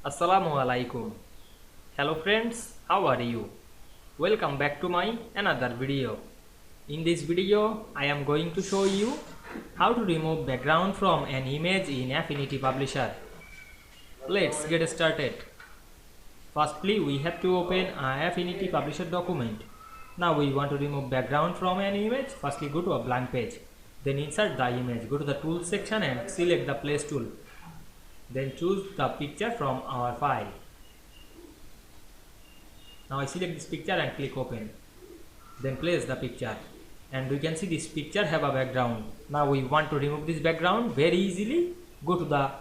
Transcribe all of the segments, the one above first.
Assalamu Walaikum. Hello friends, how are you? Welcome back to my another video. In this video, I am going to show you how to remove background from an image in Affinity Publisher. Let's get started. Firstly, we have to open an Affinity Publisher document. Now we want to remove background from an image. Firstly, go to a blank page. Then insert the image. Go to the tools section and select the place tool. Then choose the picture from our file. Now I select this picture and click open. Then place the picture, and we can see this picture have a background. Now we want to remove this background very easily. Go to the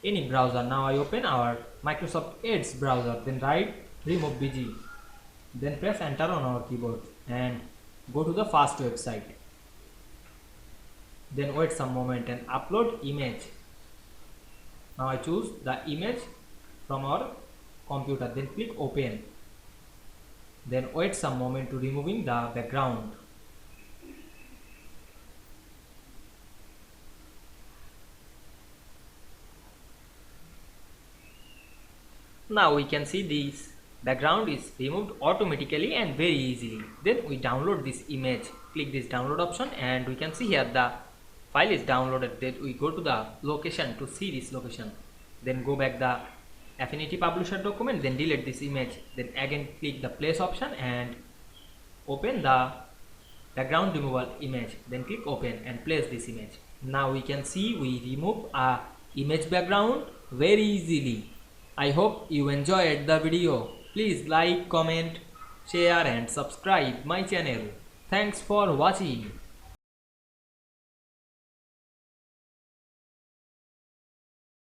any browser. Now I open our Microsoft Edge browser. Then write remove BG. Then press enter on our keyboard and go to the first website. Then wait some moment and upload image. Now I choose the image from our computer. Then click open. Then wait some moment to removing the background. Now we can see this background is removed automatically and very easily. Then we download this image. Click this download option and we can see here the file is downloaded. Then we go to the location to see this location. Then go back the Affinity Publisher document. Then delete this image. Then again click the place option and open the background removal image. Then click open and place this image. Now we can see we remove a image background very easily. I hope you enjoyed the video. Please like, comment, share and subscribe my channel. Thanks for watching.